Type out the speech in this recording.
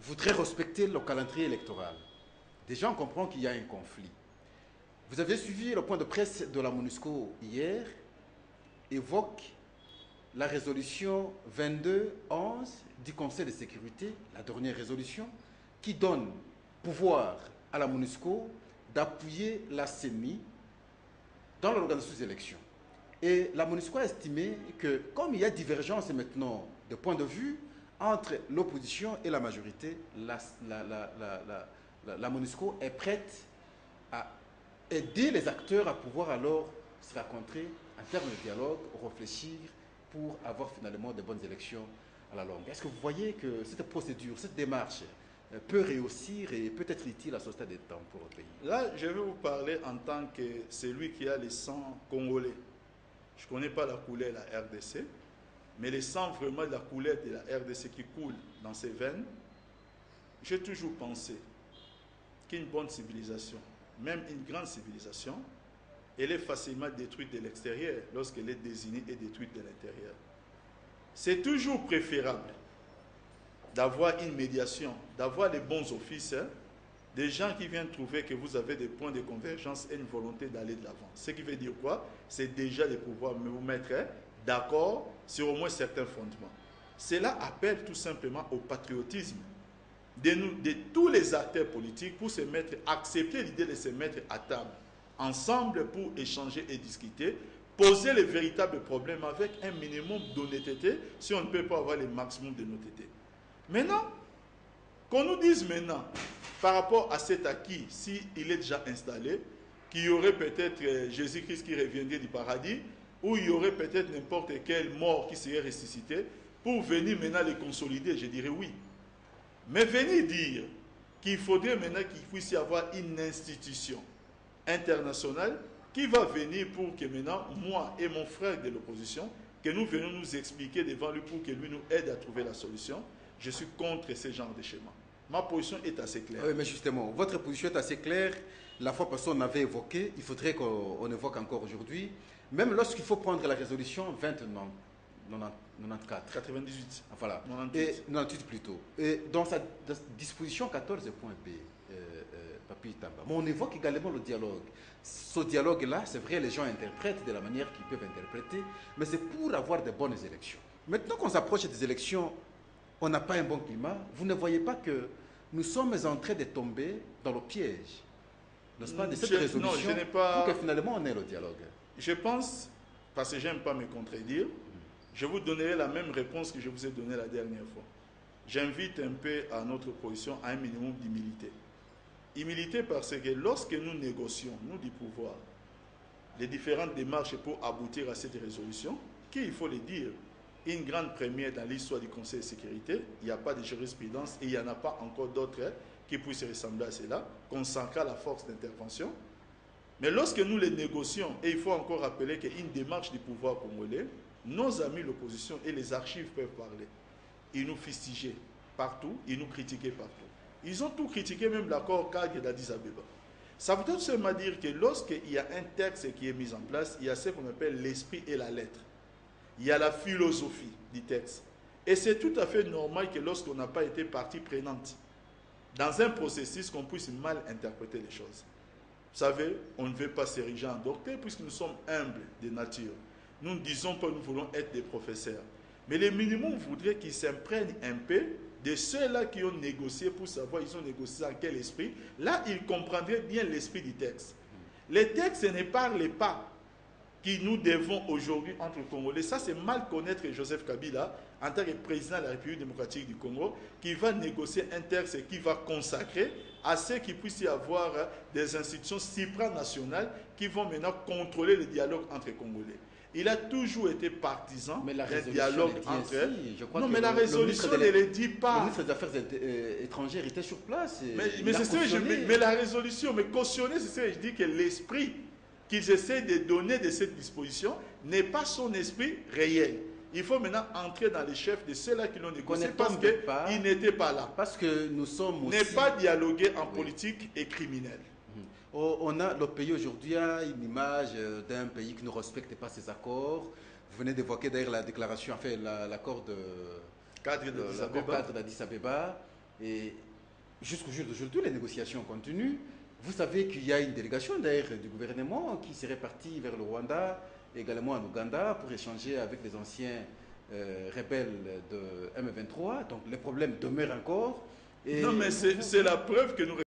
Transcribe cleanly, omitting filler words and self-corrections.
voudrait respecter le calendrier électoral. Déjà, on comprend qu'il y a un conflit. Vous avez suivi le point de presse de la MONUSCO hier, évoque la résolution 2211 du Conseil de sécurité, la dernière résolution, qui donne pouvoir à la MONUSCO d'appuyer la CENI dans l'organisation des élections. Et la MONUSCO a estimé que, comme il y a divergence maintenant de point de vue entre l'opposition et la majorité, la MONUSCO est prête à aider les acteurs à pouvoir alors se rencontrer en termes de dialogue, réfléchir pour avoir finalement de bonnes élections à la longue. Est-ce que vous voyez que cette procédure, cette démarche peut réussir et peut être utile à ce stade des temps pour le pays? Là, je vais vous parler en tant que celui qui a le sang congolais. Je ne connais pas la couleur de la RDC, mais le sang vraiment de la couleur de la RDC qui coule dans ses veines, j'ai toujours pensé qu'une bonne civilisation, même une grande civilisation, elle est facilement détruite de l'extérieur lorsqu'elle est désignée et détruite de l'intérieur. C'est toujours préférable d'avoir une médiation, d'avoir les bons offices, des gens qui viennent trouver que vous avez des points de convergence et une volonté d'aller de l'avant. Ce qui veut dire quoi? C'est déjà de pouvoir vous mettre d'accord sur au moins certains fondements. Cela appelle tout simplement au patriotisme de tous les acteurs politiques pour se mettre, accepter l'idée de se mettre à table ensemble pour échanger et discuter, poser les véritables problèmes avec un minimum d'honnêteté si on ne peut pas avoir le maximum d'honnêteté. Maintenant, qu'on nous dise maintenant, par rapport à cet acquis, s'il est déjà installé, qu'il y aurait peut-être Jésus-Christ qui reviendrait du paradis, ou il y aurait peut-être n'importe quel mort qui serait ressuscité, pour venir maintenant les consolider, je dirais oui. Mais venir dire qu'il faudrait maintenant qu'il puisse y avoir une institution internationale qui va venir pour que maintenant, moi et mon frère de l'opposition, que nous venions nous expliquer devant lui pour que lui nous aide à trouver la solution, je suis contre ce genre de schéma. Ma position est assez claire. Oui, mais justement, votre position est assez claire. La fois passée, on avait évoqué, il faudrait qu'on évoque encore aujourd'hui, même lorsqu'il faut prendre la résolution 2094. 98. Voilà. 98. Et 98 plutôt. Et dans sa disposition 14.b, Papi Tamba, on évoque également le dialogue. Ce dialogue-là, c'est vrai, les gens interprètent de la manière qu'ils peuvent interpréter, mais c'est pour avoir de bonnes élections. Maintenant qu'on s'approche des élections, on n'a pas un bon climat. Vous ne voyez pas que nous sommes en train de tomber dans le piège, n'est-ce pas, de cette résolution, non, je n'ai pas... pour que finalement on ait le dialogue? Je pense, parce que j'aime pas me contredire, je vous donnerai la même réponse que je vous ai donnée la dernière fois. J'invite un peu à notre position à un minimum d'humilité. Humilité parce que lorsque nous négocions, nous du pouvoir, les différentes démarches pour aboutir à cette résolution, qu'il faut le dire, une grande première dans l'histoire du Conseil de sécurité, il n'y a pas de jurisprudence et il n'y en a pas encore d'autres qui puissent ressembler à cela, consacrant la force d'intervention. Mais lorsque nous les négocions, et il faut encore rappeler qu'une démarche du pouvoir congolais, nos amis l'opposition et les archives peuvent parler. Ils nous fustigeaient partout, ils nous critiquaient partout. Ils ont tout critiqué, même l'accord cadre d'Addis Abeba. Ça veut tout simplement dire que lorsqu'il y a un texte qui est mis en place, il y a ce qu'on appelle l'esprit et la lettre. Il y a la philosophie du texte. Et c'est tout à fait normal que lorsqu'on n'a pas été partie prenante dans un processus, qu'on puisse mal interpréter les choses. Vous savez, on ne veut pas s'ériger en docteur puisque nous sommes humbles de nature. Nous ne disons pas que nous voulons être des professeurs. Mais le minimum voudrait qu'ils s'imprègnent un peu de ceux-là qui ont négocié pour savoir ils ont négocié en quel esprit. Là, ils comprendraient bien l'esprit du texte. Le texte ne parle pas qui nous devons aujourd'hui entre Congolais. Ça, c'est mal connaître Joseph Kabila en tant que président de la République démocratique du Congo, qui va négocier un texte qui va consacrer à ce qu'il puisse y avoir des institutions supranationales qui vont maintenant contrôler le dialogue entre Congolais. Il a toujours été partisan d'un dialogue entre... Non, mais la résolution ne le dit pas. Le ministre des Affaires étrangères était sur place. Mais la résolution, mais cautionner, c'est ce que je dis, que l'esprit qu'ils essaient de donner de cette disposition n'est pas son esprit réel. Il faut maintenant entrer dans les chefs de ceux-là qui l'ont négocié parce qu'ils n'étaient pas là. Parce que nous sommes aussi... Ne pas dialoguer en politique et criminel. On a, le pays aujourd'hui a une image d'un pays qui ne respecte pas ses accords. Vous venez d'évoquer d'ailleurs la déclaration, enfin l'accord cadre d'Addis Abeba. Et jusqu'au jour d'aujourd'hui, les négociations continuent. Vous savez qu'il y a une délégation d'ailleurs du gouvernement qui serait partie vers le Rwanda, également en Ouganda, pour échanger avec les anciens rebelles de M23. Donc les problèmes demeurent encore. Non, mais c'est la preuve que nous